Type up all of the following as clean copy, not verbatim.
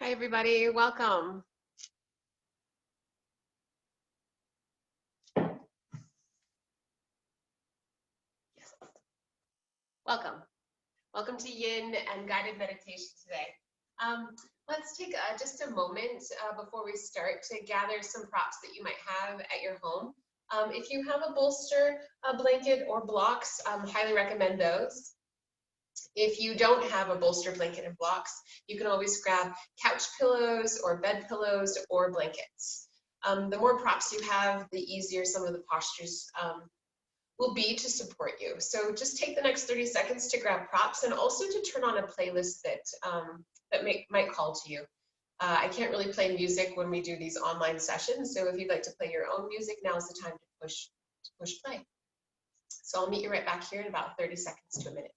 Hi, everybody. Welcome. Welcome. Welcome to Yin and guided meditation today. Let's take just a moment before we start to gather some props that you might have at your home. If you have a bolster, a blanket, or blocks, highly recommend those. If you don't have a bolster, blanket, and blocks, you can always grab couch pillows or bed pillows or blankets. The more props you have, the easier some of the postures will be to support you. So just take the next 30 seconds to grab props and also to turn on a playlist that might call to you. I can't really play music when we do these online sessions, so if you'd like to play your own music, now is the time to push play. So I'll meet you right back here in about 30 seconds to a minute.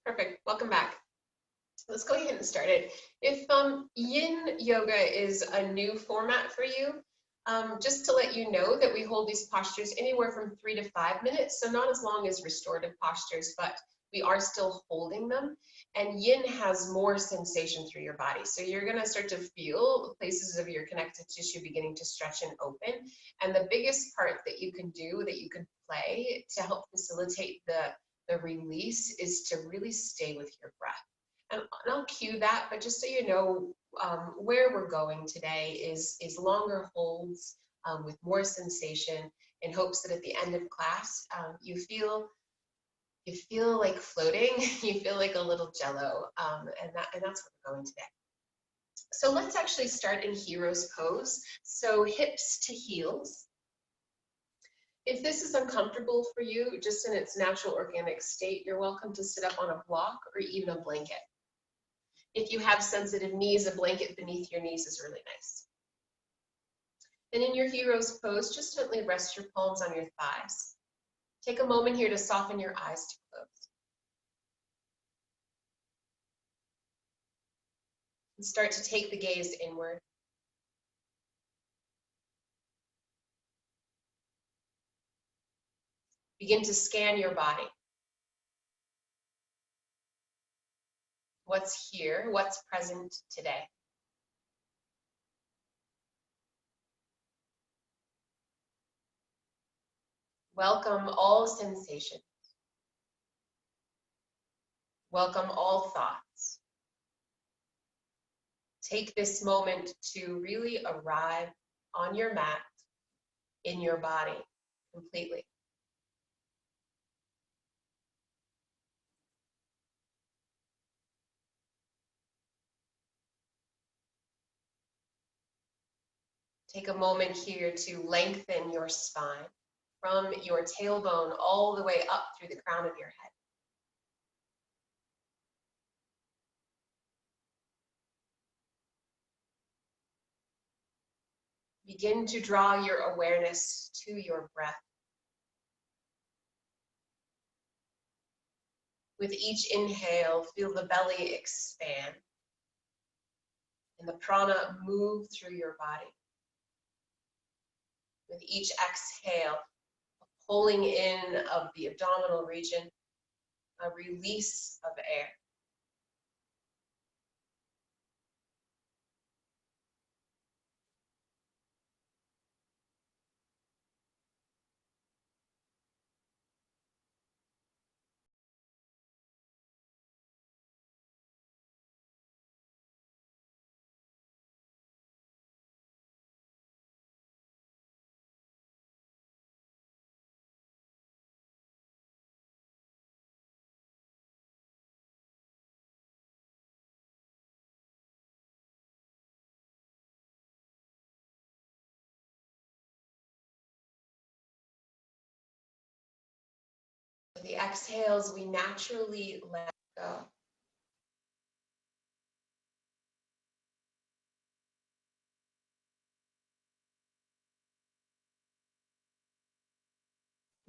Perfect. Welcome back. Let's go ahead and start it. If Yin Yoga is a new format for you, just to let you know that we hold these postures anywhere from 3 to 5 minutes, so not as long as restorative postures, but we are still holding them. And Yin has more sensation through your body. So you're going to start to feel places of your connective tissue beginning to stretch and open. And the biggest part that you can do, that you can play to help facilitate the release, is to really stay with your breath. And I'll cue that, but just so you know, where we're going today is longer holds with more sensation, in hopes that at the end of class, you feel like floating, you feel like a little jello, and that's where we're going today. So let's actually start in hero's pose. So hips to heels. If this is uncomfortable for you, just in its natural organic state, you're welcome to sit up on a block or even a blanket. If you have sensitive knees, a blanket beneath your knees is really nice. And in your hero's pose, just gently rest your palms on your thighs. Take a moment here to soften your eyes to close. And start to take the gaze inward. Begin to scan your body. What's here? What's present today? Welcome all sensations. Welcome all thoughts. Take this moment to really arrive on your mat, in your body, completely. Take a moment here to lengthen your spine from your tailbone all the way up through the crown of your head. Begin to draw your awareness to your breath. With each inhale, feel the belly expand and the prana move through your body. With each exhale, a pulling in of the abdominal region, a release of air. With the exhales, we naturally let go.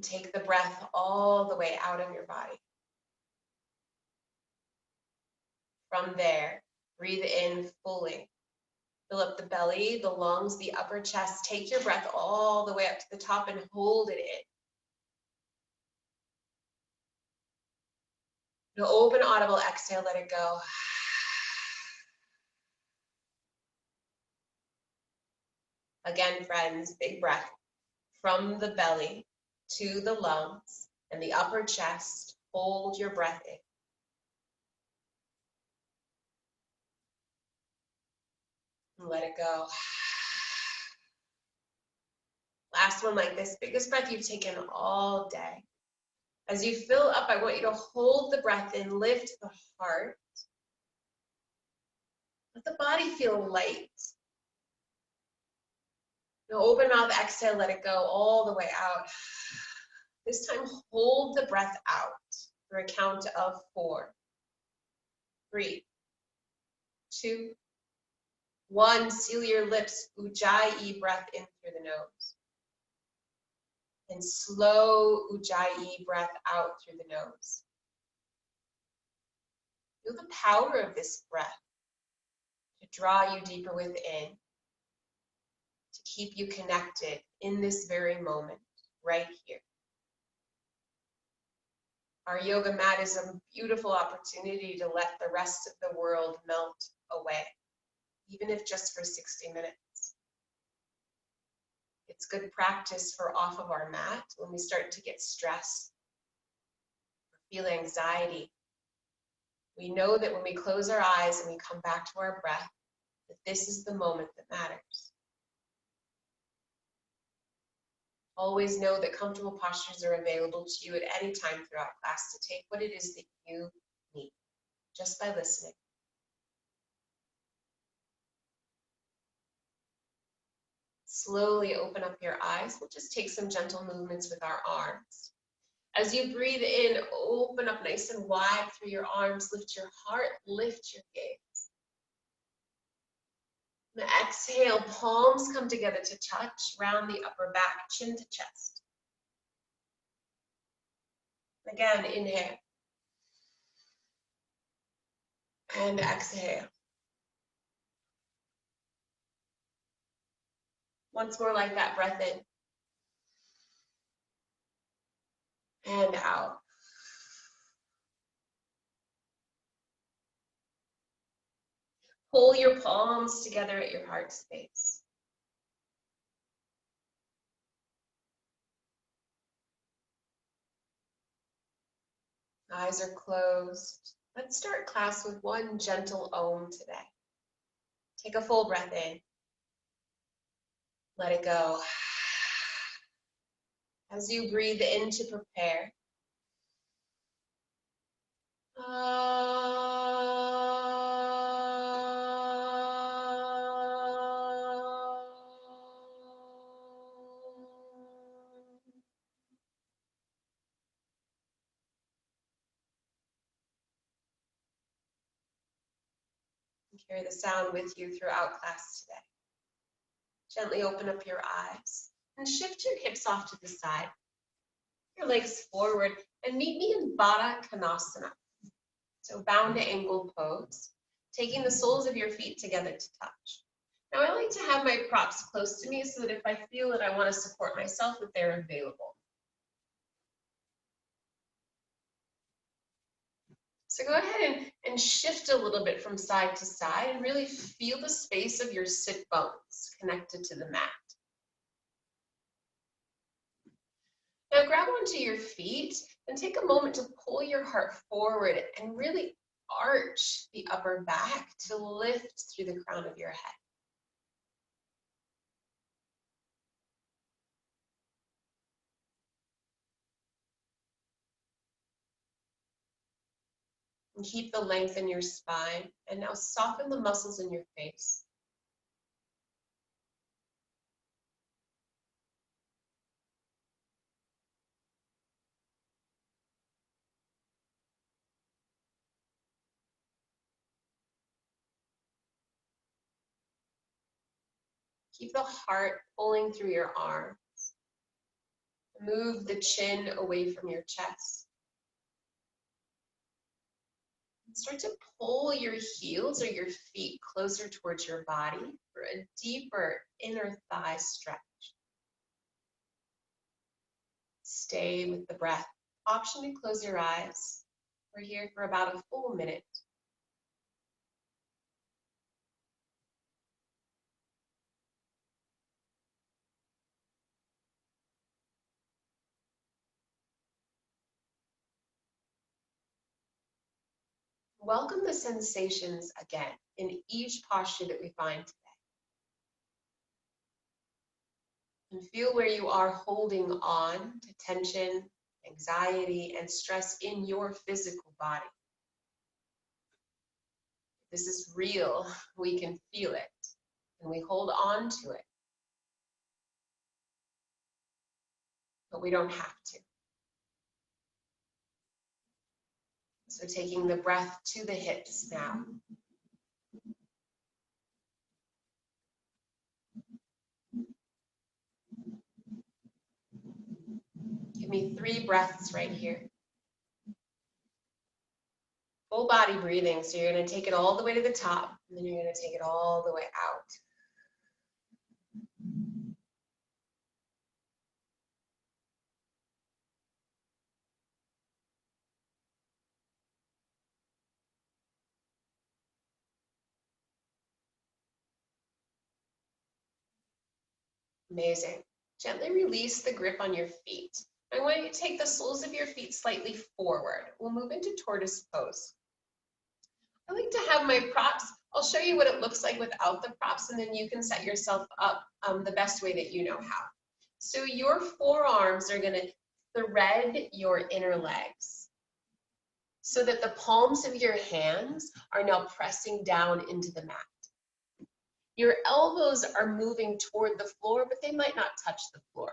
Take the breath all the way out of your body. From there, breathe in fully. Fill up the belly, the lungs, the upper chest. Take your breath all the way up to the top and hold it in. Now open, audible exhale, let it go. Again, friends, big breath from the belly to the lungs and the upper chest. Hold your breath in. And let it go. Last one like this, biggest breath you've taken all day. As you fill up, I want you to hold the breath in, lift the heart. Let the body feel light. Now open mouth, exhale, let it go all the way out. This time, hold the breath out for a count of 4, 3, 2, 1. Seal your lips, Ujjayi breath in through the nose. And slow Ujjayi breath out through the nose. Feel the power of this breath to draw you deeper within, to keep you connected in this very moment, right here. Our yoga mat is a beautiful opportunity to let the rest of the world melt away, even if just for 60 minutes. It's good practice for off of our mat when we start to get stressed, feel anxiety. We know that when we close our eyes and we come back to our breath, that this is the moment that matters. Always know that comfortable postures are available to you at any time throughout class to take what it is that you need, just by listening. Slowly open up your eyes. We'll just take some gentle movements with our arms. As you breathe in, open up nice and wide through your arms. Lift your heart, lift your gaze. And exhale, palms come together to touch, round the upper back, chin to chest. Again, inhale. And exhale. Once more like that, breath in. And out. Pull your palms together at your heart space. Eyes are closed. Let's start class with one gentle Om today. Take a full breath in. Let it go. As you breathe in to prepare. Carry the sound with you throughout class today. Gently open up your eyes and shift your hips off to the side. Your legs forward and meet me in Baddha Konasana. So bound to ankle pose, taking the soles of your feet together to touch. Now I like to have my props close to me so that if I feel that I want to support myself, that they're available. So go ahead and shift a little bit from side to side and really feel the space of your sit bones connected to the mat. Now grab onto your feet and take a moment to pull your heart forward and really arch the upper back to lift through the crown of your head. And keep the length in your spine. And now soften the muscles in your face. Keep the heart pulling through your arms. Move the chin away from your chest. Start to pull your heels or your feet closer towards your body for a deeper inner thigh stretch. Stay with the breath. Option to close your eyes. We're here for about a full minute. Welcome the sensations again in each posture that we find today. And feel where you are holding on to tension, anxiety, and stress in your physical body. This is real. We can feel it, and we hold on to it. But we don't have to. So taking the breath to the hips now. Give me 3 breaths right here. Full body breathing. So you're going to take it all the way to the top, and then you're going to take it all the way out. Amazing. Gently release the grip on your feet. I want you to take the soles of your feet slightly forward. We'll move into tortoise pose. I like to have my props. I'll show you what it looks like without the props, and then you can set yourself up the best way that you know how. So your forearms are going to thread your inner legs so that the palms of your hands are now pressing down into the mat. Your elbows are moving toward the floor, but they might not touch the floor.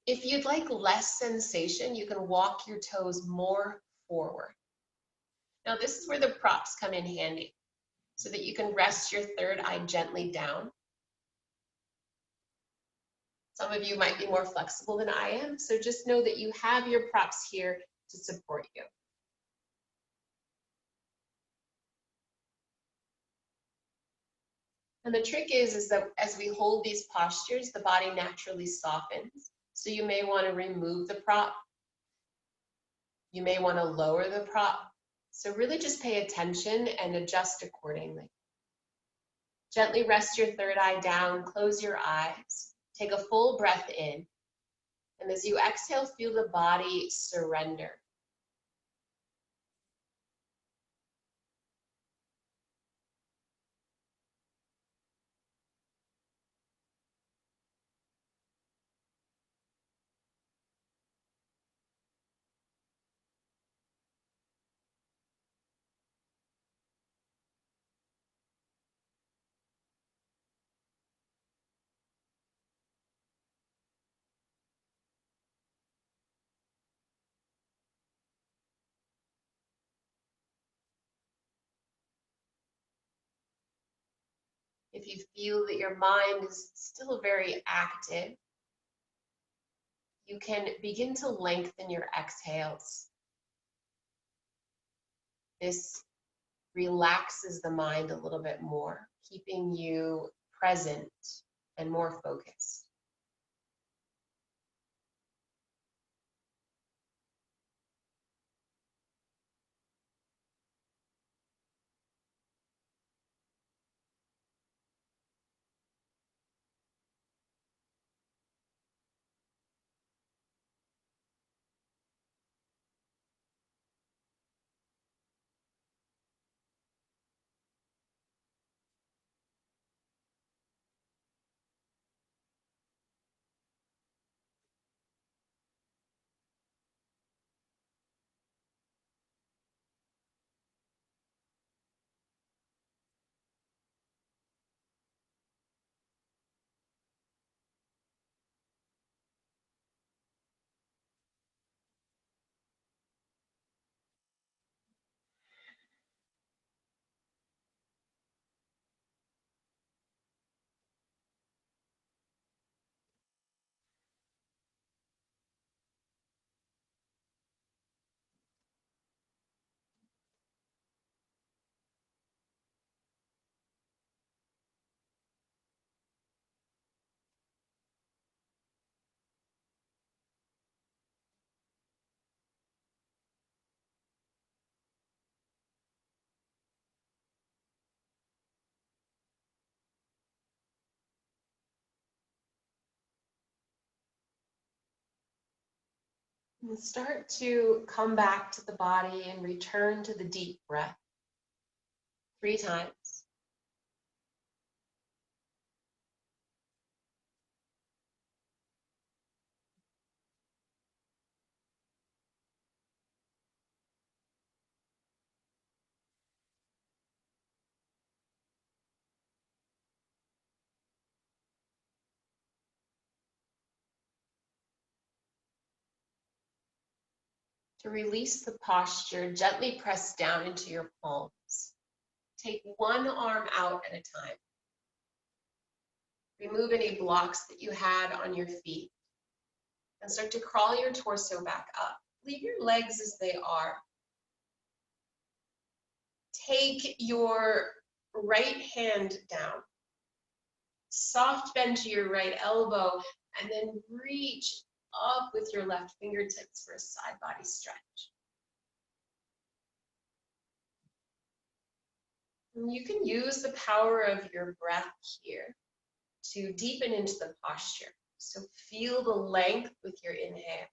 If you'd like less sensation, you can walk your toes more forward. Now this is where the props come in handy, so that you can rest your third eye gently down. Some of you might be more flexible than I am, so just know that you have your props here to support you. And the trick is that as we hold these postures, the body naturally softens. So you may want to remove the prop. You may want to lower the prop. So really just pay attention and adjust accordingly. Gently rest your third eye down, close your eyes, take a full breath in. And as you exhale, feel the body surrender. If you feel that your mind is still very active, you can begin to lengthen your exhales. This relaxes the mind a little bit more, keeping you present and more focused. And start to come back to the body and return to the deep breath 3 times. To release the posture, gently press down into your palms. Take one arm out at a time. Remove any blocks that you had on your feet and start to crawl your torso back up. Leave your legs as they are. Take your right hand down. Soft bend to your right elbow and then reach up with your left fingertips for a side body stretch. And you can use the power of your breath here to deepen into the posture. So feel the length with your inhale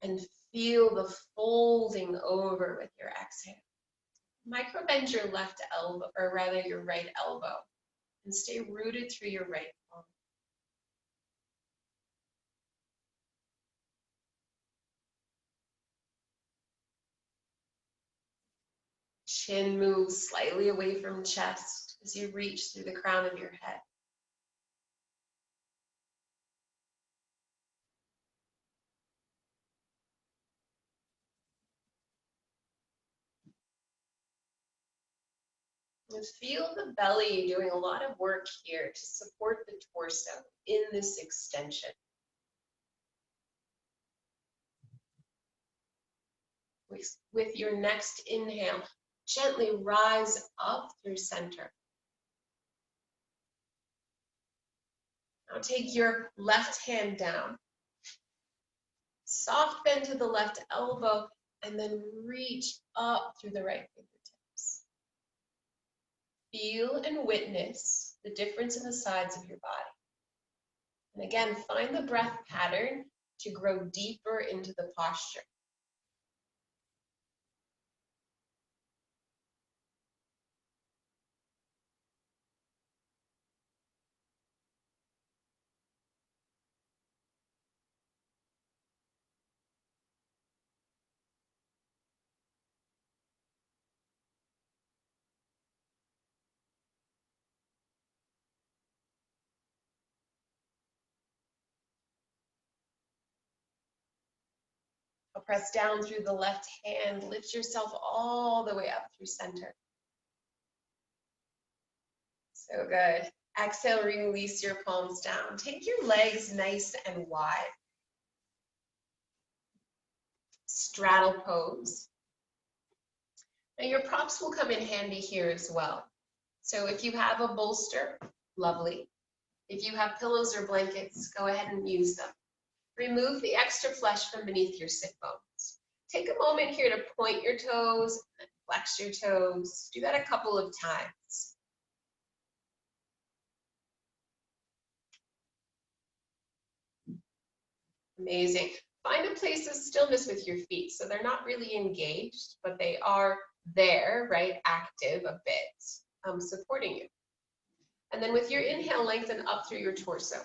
and feel the folding over with your exhale. Micro bend your left elbow, or rather your right elbow, and stay rooted through your right palm. Chin moves slightly away from chest as you reach through the crown of your head. And feel the belly doing a lot of work here to support the torso in this extension. With your next inhale, gently rise up through center. Now take your left hand down. Soft bend to the left elbow and then reach up through the right fingertips. Feel and witness the difference in the sides of your body. And again, find the breath pattern to grow deeper into the posture. Press down through the left hand, lift yourself all the way up through center. So good. Exhale, release your palms down. Take your legs nice and wide. Straddle pose. Now your props will come in handy here as well. So if you have a bolster, lovely. If you have pillows or blankets, go ahead and use them. Remove the extra flesh from beneath your sit bones. Take a moment here to point your toes, and flex your toes. Do that a couple of times. Amazing. Find a place of stillness with your feet. So they're not really engaged, but they are there, right? Active a bit, supporting you. And then with your inhale, lengthen up through your torso.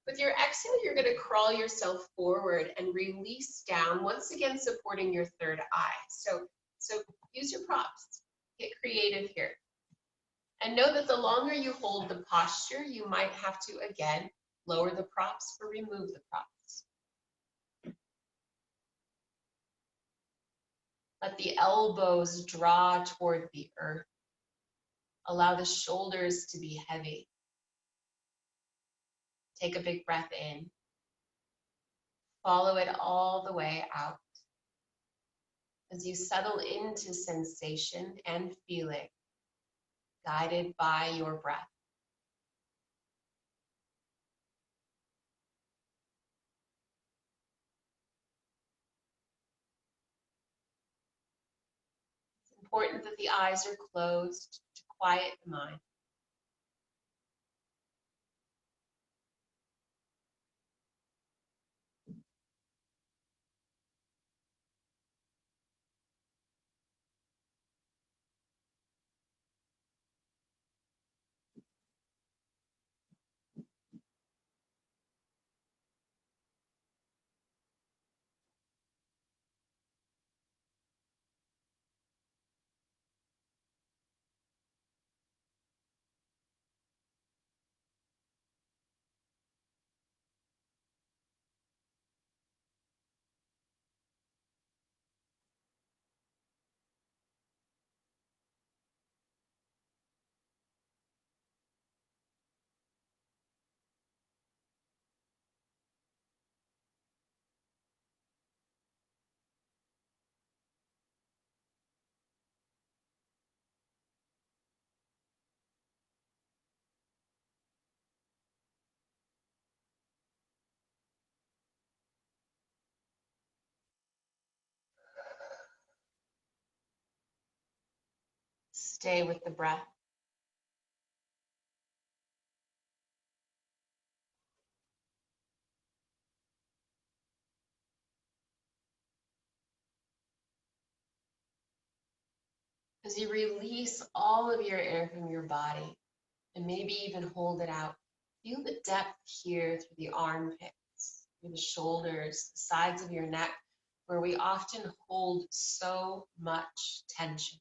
With your exhale, you're going to crawl yourself forward and release down, once again supporting your third eye. So use your props. Get creative here. And know that the longer you hold the posture, you might have to, again, lower the props or remove the props. Let the elbows draw toward the earth. Allow the shoulders to be heavy. Take a big breath in. Follow it all the way out. As you settle into sensation and feeling, guided by your breath. It's important that the eyes are closed to quiet the mind. Stay with the breath. As you release all of your air from your body, and maybe even hold it out, feel the depth here through the armpits, through the shoulders, the sides of your neck, where we often hold so much tension.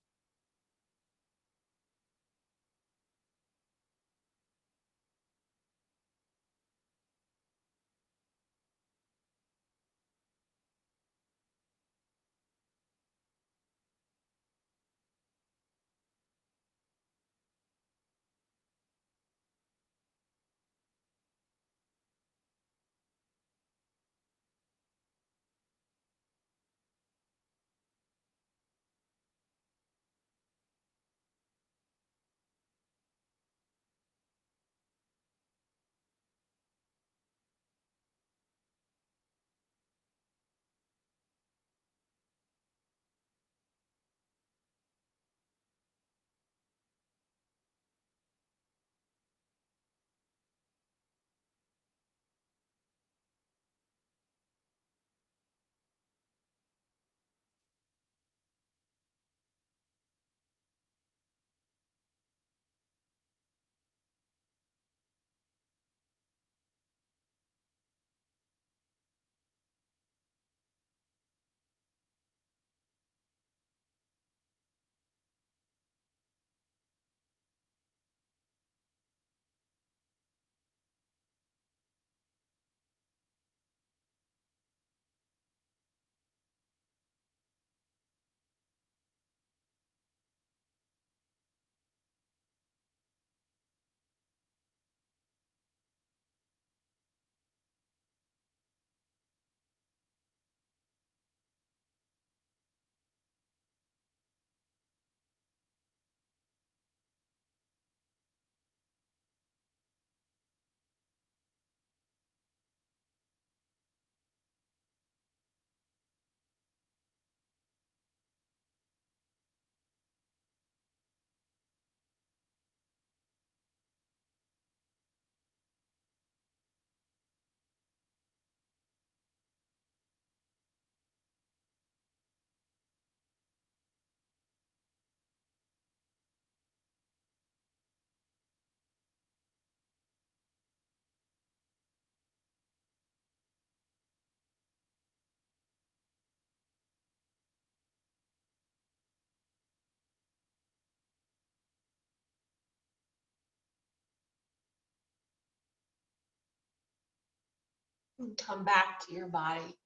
And come back to your body.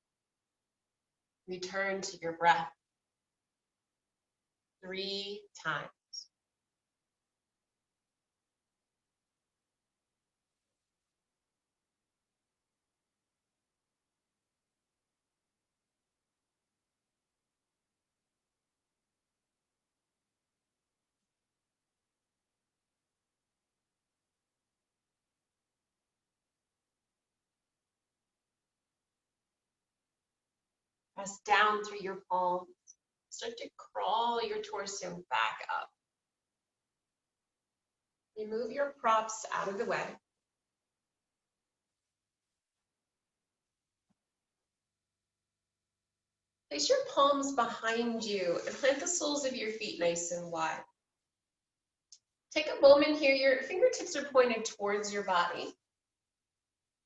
Return to your breath 3 times. Press down through your palms. Start to crawl your torso back up. Remove your props out of the way. Place your palms behind you and plant the soles of your feet nice and wide. Take a moment here, your fingertips are pointed towards your body.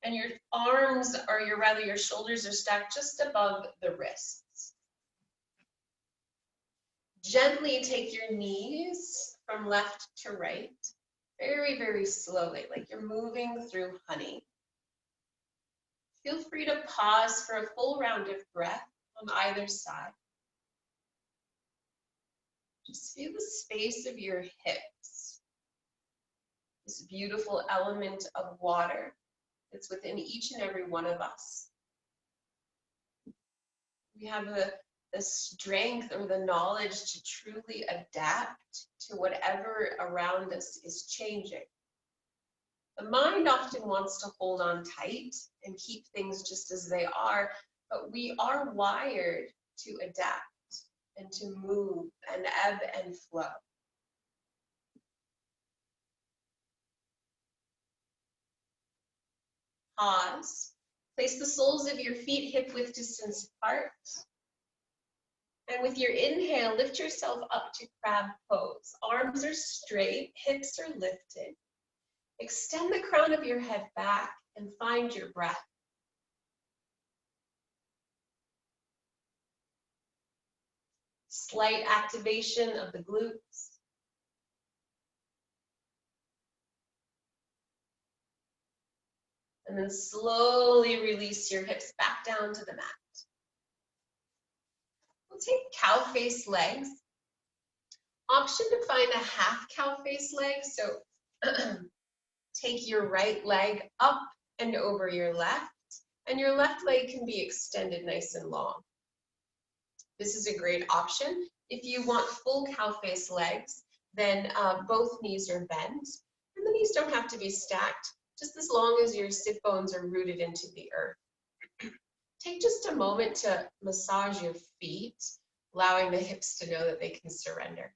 And your arms, or your shoulders are stacked just above the wrists. Gently take your knees from left to right, very, very slowly, like you're moving through honey. Feel free to pause for a full round of breath on either side. Just feel the space of your hips, this beautiful element of water that's within each and every one of us. We have the strength or the knowledge to truly adapt to whatever around us is changing. The mind often wants to hold on tight and keep things just as they are, but we are wired to adapt and to move and ebb and flow. Pause. Place the soles of your feet hip-width distance apart. And with your inhale, lift yourself up to crab pose. Arms are straight, hips are lifted. Extend the crown of your head back and find your breath. Slight activation of the glutes. And then slowly release your hips back down to the mat. We'll take cow face legs. Option to find a half cow face leg. So take your right leg up and over your left, and your left leg can be extended nice and long. This is a great option. If you want full cow face legs, then both knees are bent, and the knees don't have to be stacked, just as long as your sit bones are rooted into the earth. Take just a moment to massage your feet, allowing the hips to know that they can surrender.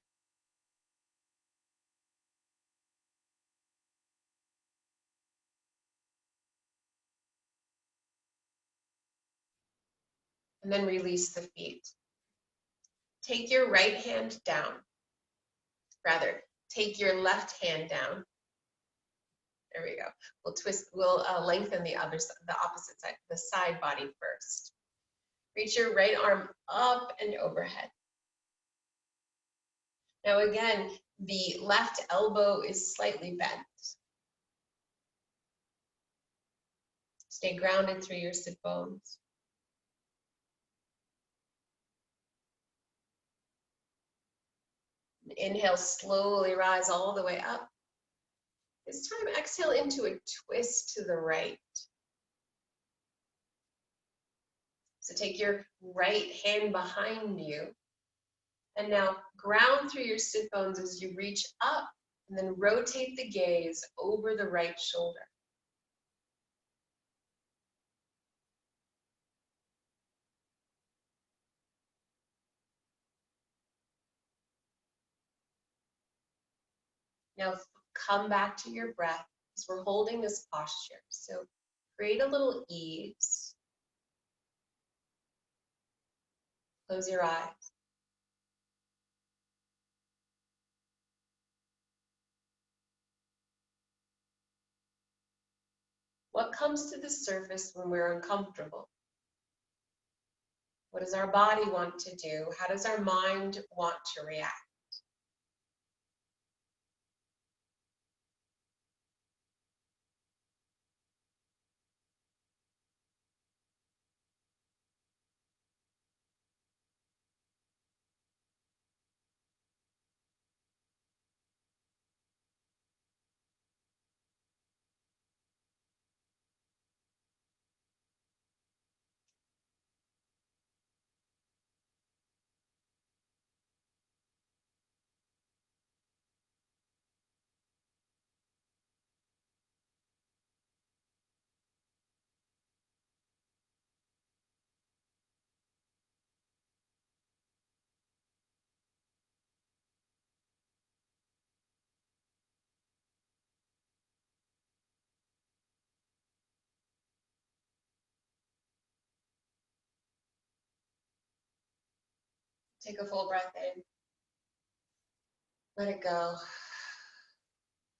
And then release the feet. Take your right hand down. Rather, take your left hand down. There we go. We'll twist, we'll lengthen the opposite side, the side body first. Reach your right arm up and overhead. Now again, the left elbow is slightly bent. Stay grounded through your sit bones. Inhale, slowly rise all the way up. This time, exhale into a twist to the right. So take your right hand behind you, and now ground through your sit bones as you reach up, and then rotate the gaze over the right shoulder. Now come back to your breath as we're holding this posture. So create a little ease. Close your eyes. What comes to the surface when we're uncomfortable? What does our body want to do? How does our mind want to react? Take a full breath in. Let it go.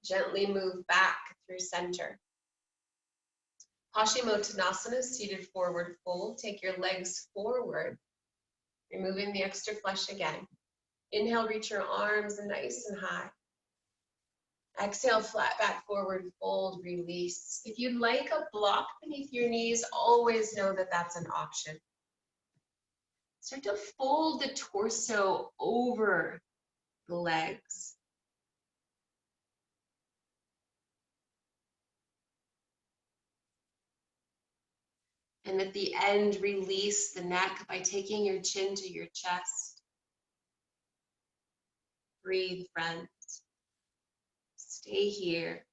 Gently move back through center. Paschimottanasana, seated forward fold. Take your legs forward, removing the extra flesh again. Inhale, reach your arms nice and high. Exhale, flat back forward fold, release. If you'd like a block beneath your knees, always know that that's an option. Start to fold the torso over the legs. And at the end, release the neck by taking your chin to your chest. Breathe, friends. Stay here.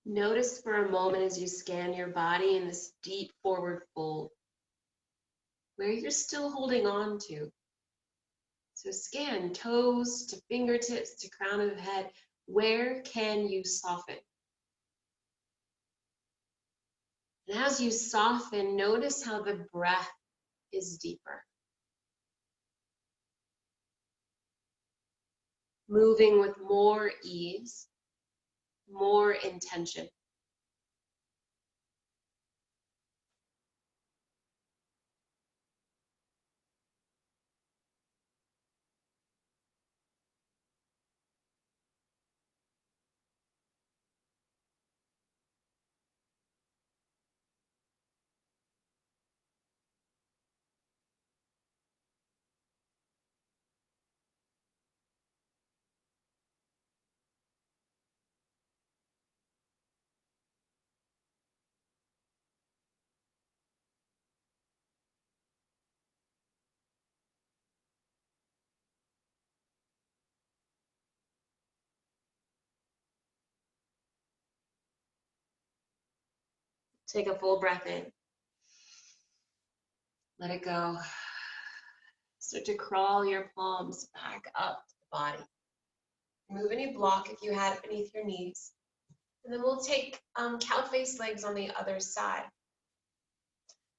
Notice for a moment as you scan your body in this deep forward fold, where you're still holding on to. So scan toes to fingertips to crown of the head. Where can you soften? And as you soften, notice how the breath is deeper. Moving with more ease, more intention. Take a full breath in. Let it go. Start to crawl your palms back up to the body. Remove any block if you had it beneath your knees. And then we'll take cow face legs on the other side.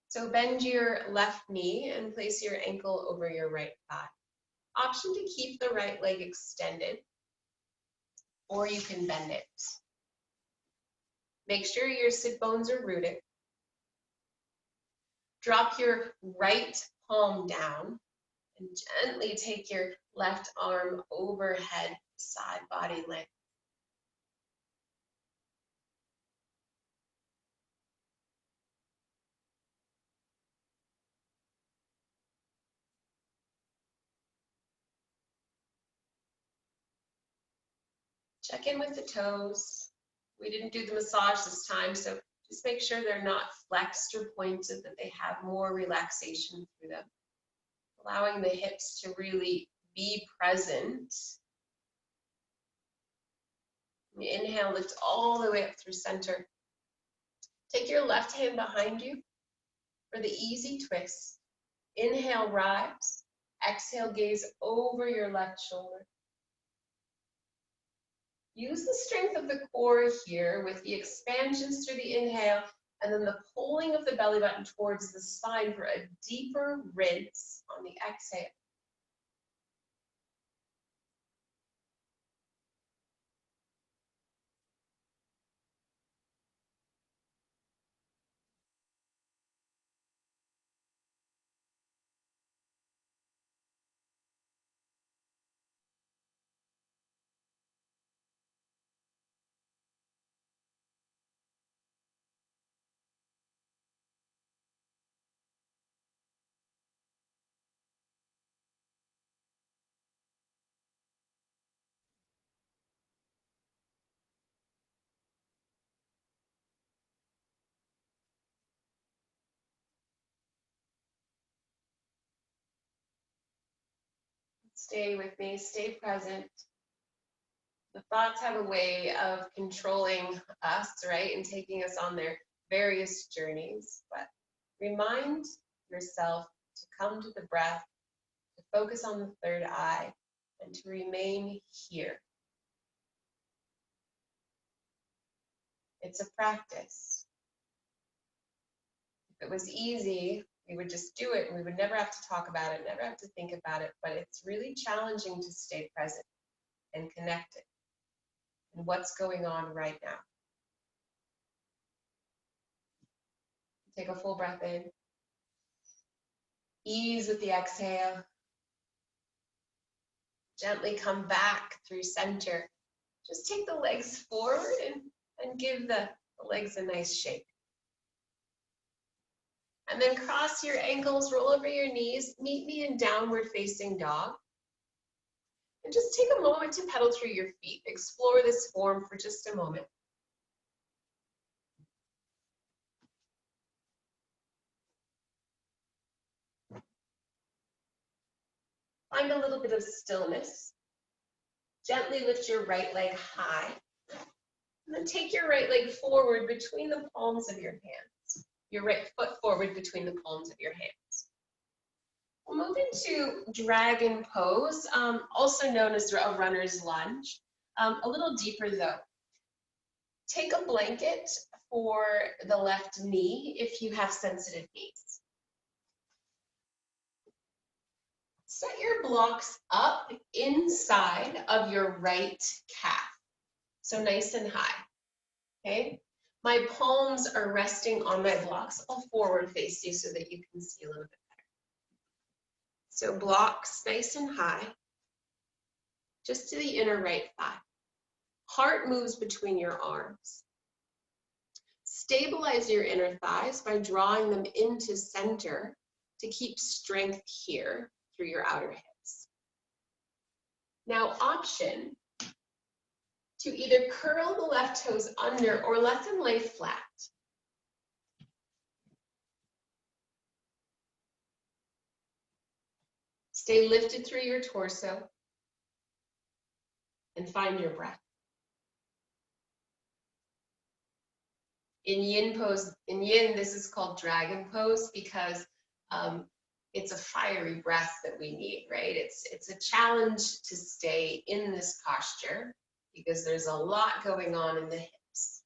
So bend your left knee and place your ankle over your right thigh. Option to keep the right leg extended, or you can bend it. Make sure your sit bones are rooted. Drop your right palm down and gently take your left arm overhead, side body length. Check in with the toes. We didn't do the massage this time, so just make sure they're not flexed or pointed, that they have more relaxation through them. Allowing the hips to really be present. Inhale, lift all the way up through center. Take your left hand behind you for the easy twist. Inhale, rise. Exhale, gaze over your left shoulder. Use the strength of the core here with the expansions through the inhale and then the pulling of the belly button towards the spine for a deeper rinse on the exhale. Stay with me, stay present. The thoughts have a way of controlling us, right, and taking us on their various journeys. But remind yourself to come to the breath, to focus on the third eye, and to remain here. It's a practice. If it was easy, we would just do it and we would never have to talk about it, never have to think about it, but it's really challenging to stay present and connected in what's going on right now. Take a full breath in. Ease with the exhale. Gently come back through center. Just take the legs forward and give the legs a nice shake. And then cross your ankles, roll over your knees, meet me in downward facing dog. And just take a moment to pedal through your feet. Explore this form for just a moment. Find a little bit of stillness. Gently lift your right leg high. And then take your right leg forward between the palms of your hands. Your right foot forward between the palms of your hands. We'll move into dragon pose, also known as a runner's lunge. A little deeper though. Take a blanket for the left knee if you have sensitive knees. Set your blocks up inside of your right calf, so nice and high, okay? My palms are resting on my blocks. I'll forward face you so that you can see a little bit better. So blocks nice and high, just to the inner right thigh. Heart moves between your arms. Stabilize your inner thighs by drawing them into center to keep strength here through your outer hips. Now, option to either curl the left toes under or let them lay flat. Stay lifted through your torso and find your breath. In yin pose, in yin, this is called dragon pose because it's a fiery breath that we need, right? It's a challenge to stay in this posture because there's a lot going on in the hips.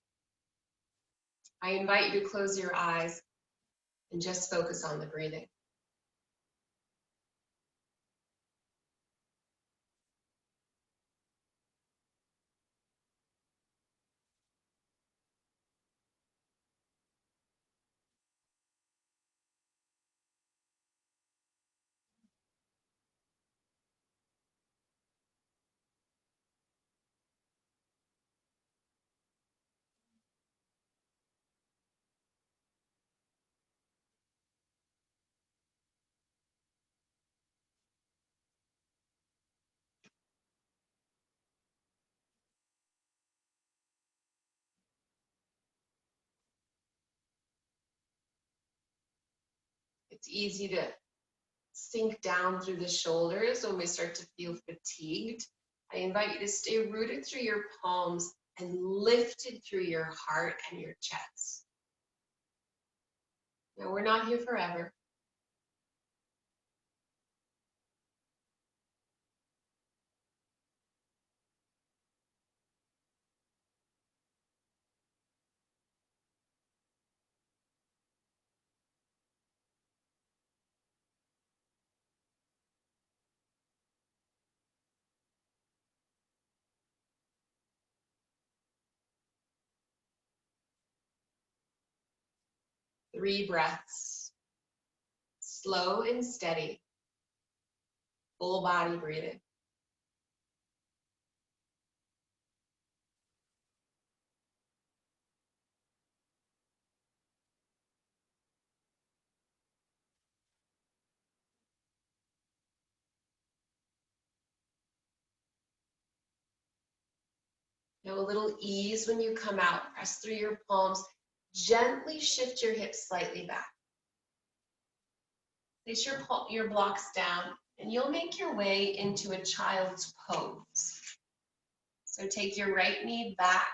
I invite you to close your eyes and just focus on the breathing. It's easy to sink down through the shoulders when we start to feel fatigued. I invite you to stay rooted through your palms and lifted through your heart and your chest. Now, we're not here forever. Three breaths, slow and steady, full body breathing. Now, a little ease when you come out, press through your palms, gently shift your hips slightly back. Place your blocks down, and you'll make your way into a child's pose. So take your right knee back,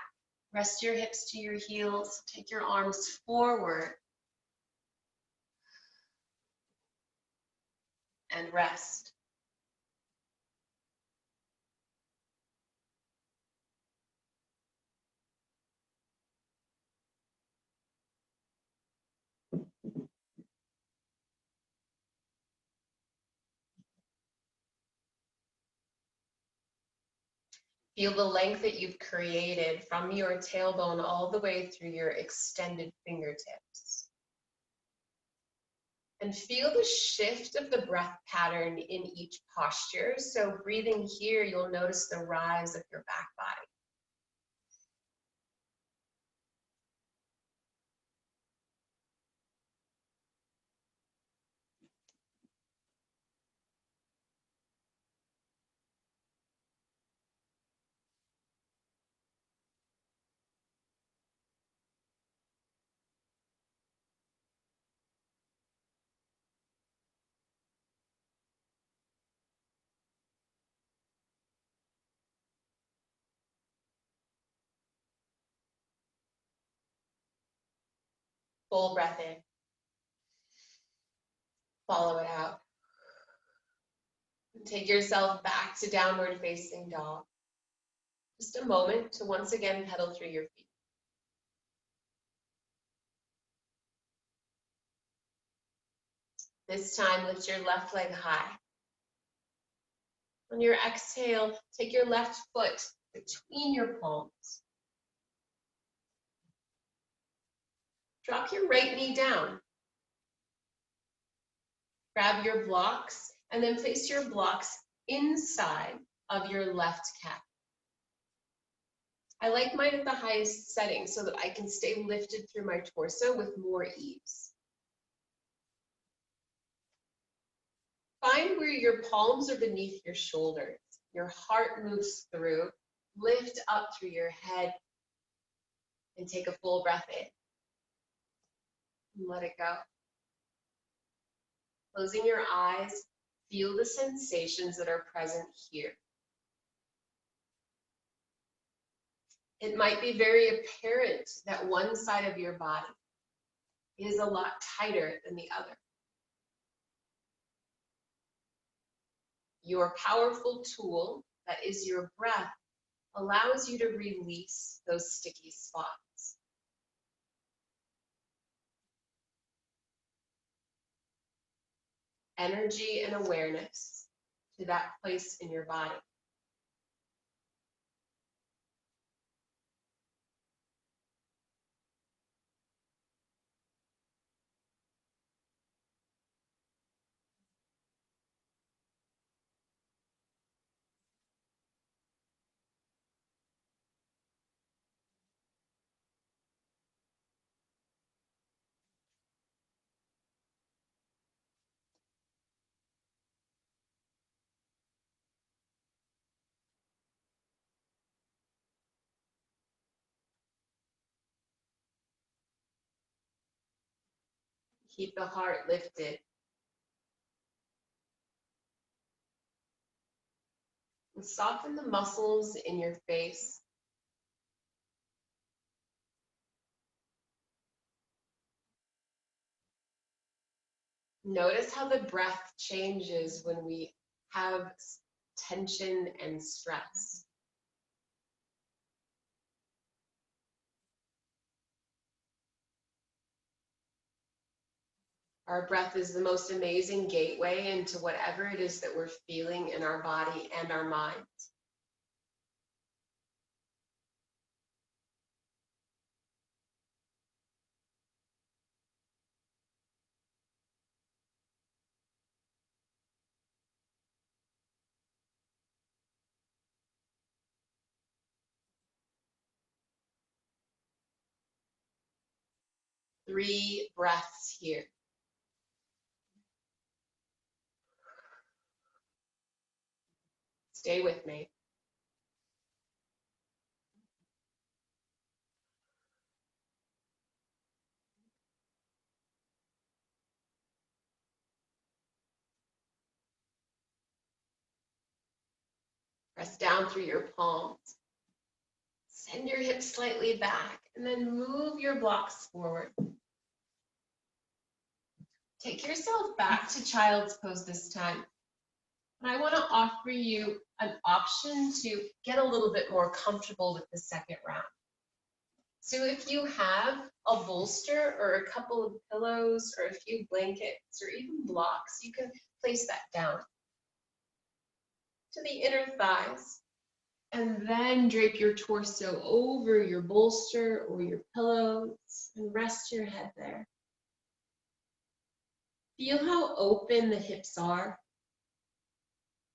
rest your hips to your heels, take your arms forward, and rest. Feel the length that you've created from your tailbone all the way through your extended fingertips. And feel the shift of the breath pattern in each posture. So breathing here, you'll notice the rise of your back body. Full breath in. Follow it out. Take yourself back to downward facing dog. Just a moment to once again pedal through your feet. This time, lift your left leg high. On your exhale, take your left foot between your palms. Drop your right knee down. Grab your blocks and then place your blocks inside of your left calf. I like mine at the highest setting so that I can stay lifted through my torso with more ease. Find where your palms are beneath your shoulders. Your heart moves through. Lift up through your head and take a full breath in. And let it go. Closing your eyes, feel the sensations that are present here. It might be very apparent that one side of your body is a lot tighter than the other. Your powerful tool, that is your breath, allows you to release those sticky spots. Energy and awareness to that place in your body. Keep the heart lifted. And soften the muscles in your face. Notice how the breath changes when we have tension and stress. Our breath is the most amazing gateway into whatever it is that we're feeling in our body and our mind. Three breaths here. Stay with me. Press down through your palms. Send your hips slightly back and then move your blocks forward. Take yourself back to child's pose this time. And I want to offer you an option to get a little bit more comfortable with the second round. So if you have a bolster or a couple of pillows or a few blankets or even blocks, you can place that down to the inner thighs. And then drape your torso over your bolster or your pillows and rest your head there. Feel how open the hips are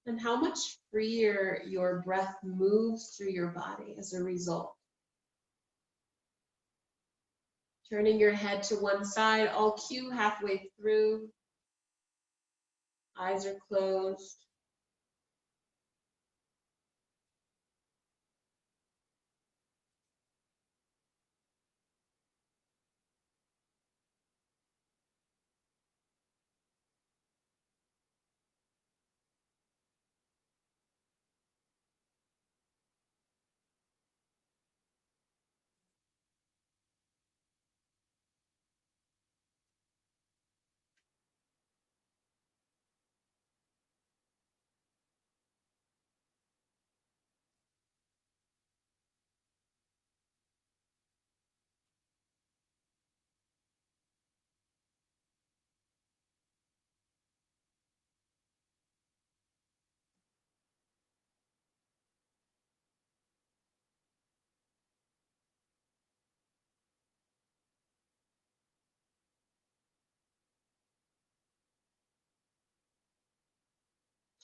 and how much freer your breath moves through your body as a result. Turning your head to one side, I'll cue halfway through. Eyes are closed.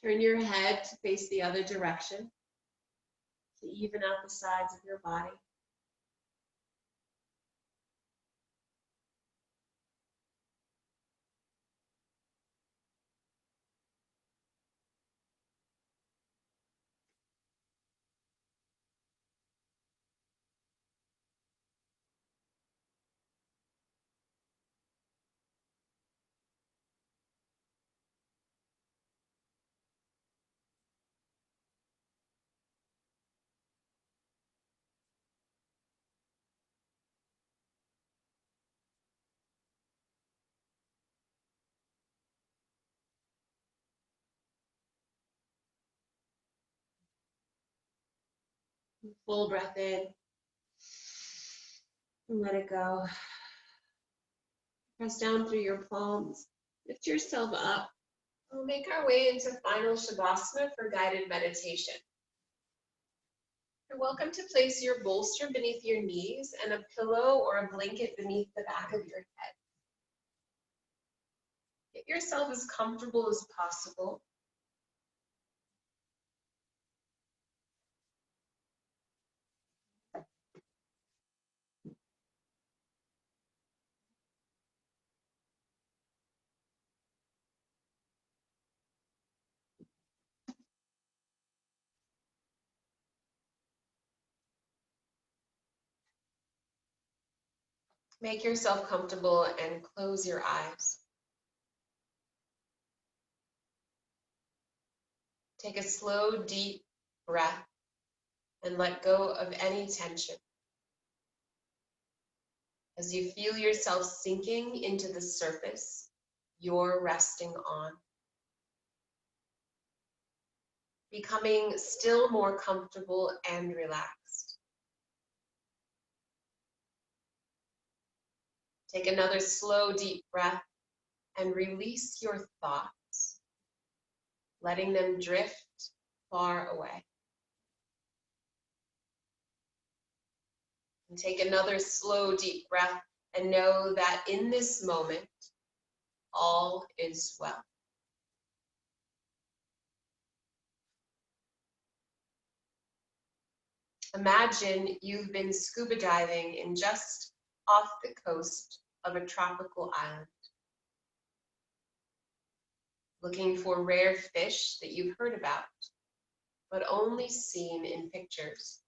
Turn your head to face the other direction to even out the sides of your body. Full breath in and let it go. Press down through your palms. Lift yourself up. We'll make our way into final Shavasana for guided meditation. You're welcome to place your bolster beneath your knees and a pillow or a blanket beneath the back of your head. Get yourself as comfortable as possible. Make yourself comfortable and close your eyes. Take a slow, deep breath and let go of any tension. As you feel yourself sinking into the surface you're resting on, becoming still more comfortable and relaxed. Take another slow, deep breath and release your thoughts, letting them drift far away. And take another slow, deep breath and know that in this moment, all is well. Imagine you've been scuba diving in just off the coast of a tropical island, looking for rare fish that you've heard about, but only seen in pictures.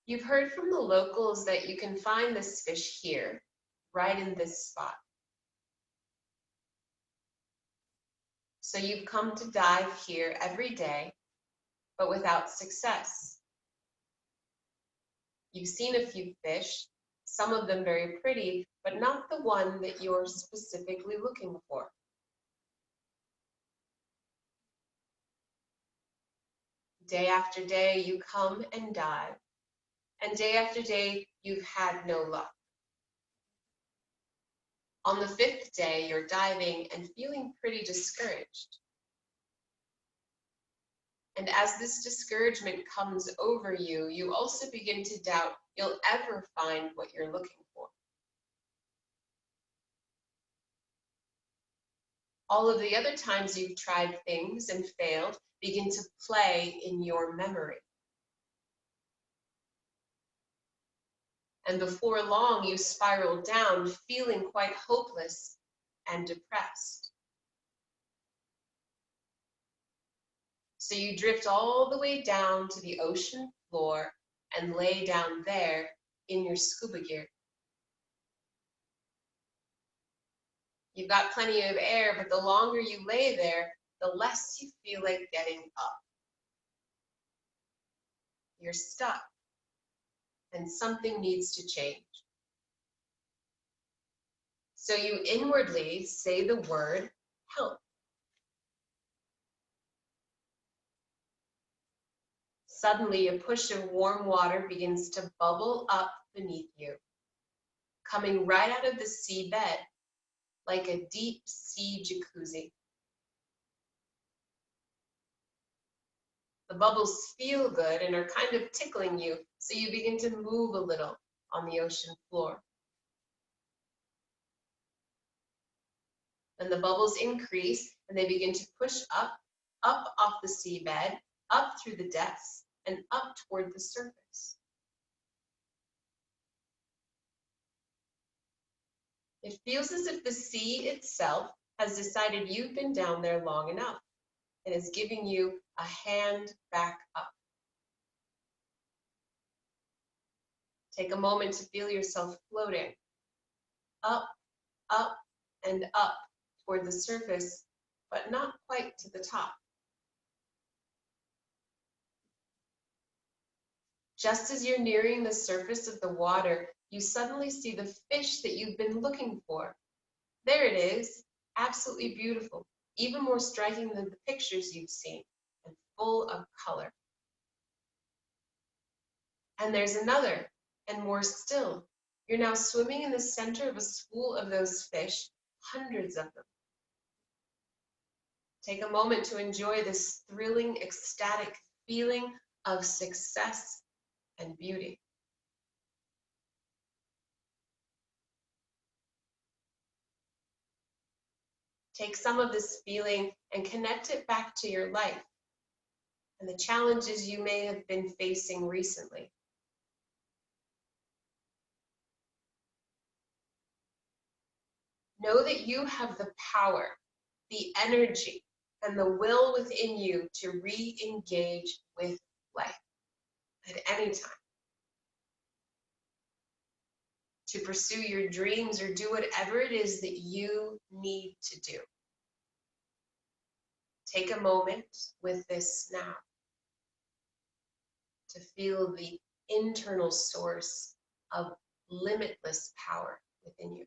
You've heard from the locals that you can find this fish here, right in this spot. So you've come to dive here every day, but without success. You've seen a few fish, some of them very pretty, but not the one that you're specifically looking for. Day after day, you come and dive, and day after day, you've had no luck. On the 5th day, you're diving and feeling pretty discouraged. And as this discouragement comes over you, you also begin to doubt you'll ever find what you're looking for. All of the other times you've tried things and failed begin to play in your memory. And before long, you spiral down, feeling quite hopeless and depressed. So you drift all the way down to the ocean floor and lay down there in your scuba gear. You've got plenty of air, but the longer you lay there, the less you feel like getting up. You're stuck, and something needs to change. So you inwardly say the word help. Suddenly, a push of warm water begins to bubble up beneath you, coming right out of the seabed like a deep sea jacuzzi. The bubbles feel good and are kind of tickling you, so you begin to move a little on the ocean floor. And the bubbles increase and they begin to push up, up off the seabed, up through the depths, and up toward the surface. It feels as if the sea itself has decided you've been down there long enough and is giving you a hand back up. Take a moment to feel yourself floating up, up, and up toward the surface, but not quite to the top. Just as you're nearing the surface of the water, you suddenly see the fish that you've been looking for. There it is, absolutely beautiful, even more striking than the pictures you've seen, and full of color. And there's another, and more still. You're now swimming in the center of a school of those fish, hundreds of them. Take a moment to enjoy this thrilling, ecstatic feeling of success and beauty. Take some of this feeling and connect it back to your life and the challenges you may have been facing recently. Know that you have the power, the energy, and the will within you to re-engage with life at any time. To pursue your dreams or do whatever it is that you need to do. Take a moment with this now to feel the internal source of limitless power within you.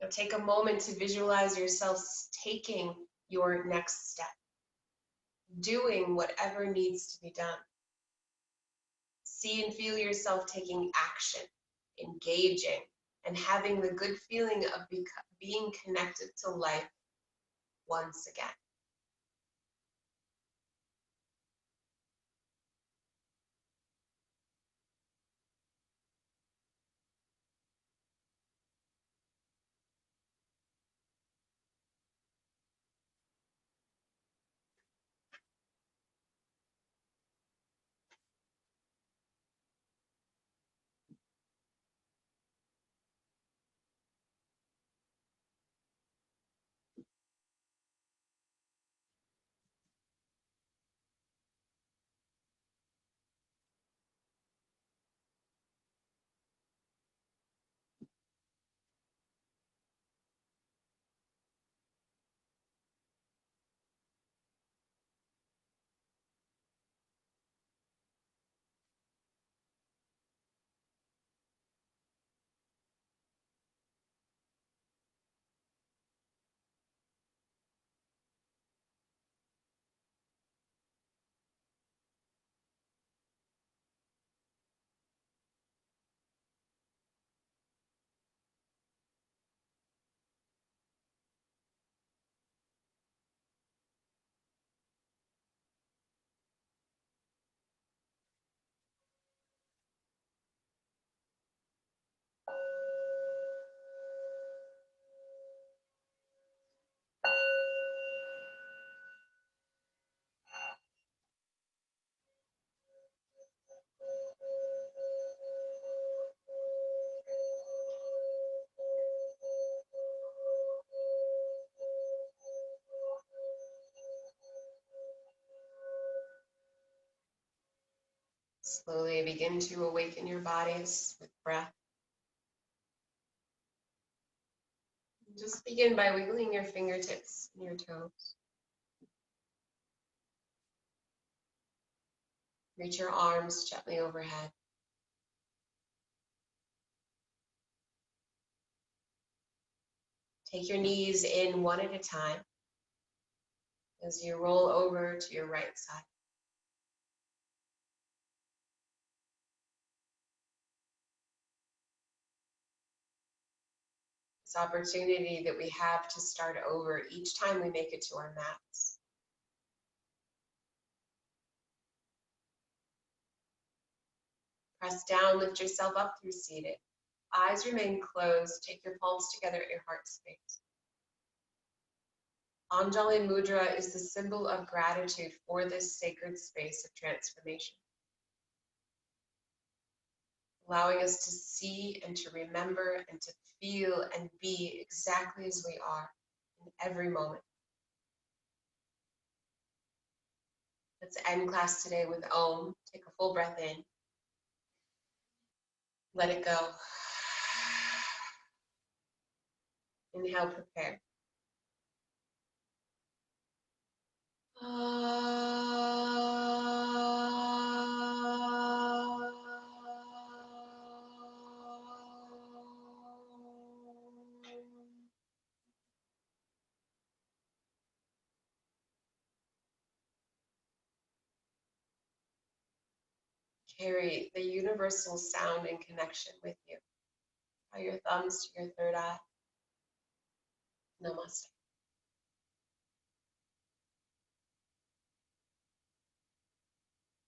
Now take a moment to visualize yourself taking your next step, doing whatever needs to be done. See and feel yourself taking action, engaging, and having the good feeling of being connected to life once again. Slowly begin to awaken your bodies with breath. Just begin by wiggling your fingertips and your toes. Reach your arms gently overhead. Take your knees in one at a time as you roll over to your right side. This opportunity that we have to start over each time we make it to our mats. Press down, lift yourself up through seated. Eyes remain closed. Take your palms together at your heart space. Anjali Mudra is the symbol of gratitude for this sacred space of transformation, allowing us to see and to remember and to feel and be exactly as we are in every moment. Let's end class today with Om. Take a full breath in. Let it go. Inhale, prepare. Carry the universal sound and connection with you. Draw your thumbs to your third eye. Namaste.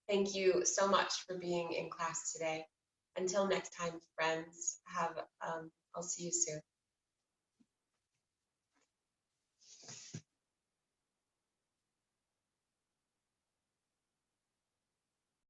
Thank you so much for being in class today. Until next time, friends, I'll see you soon.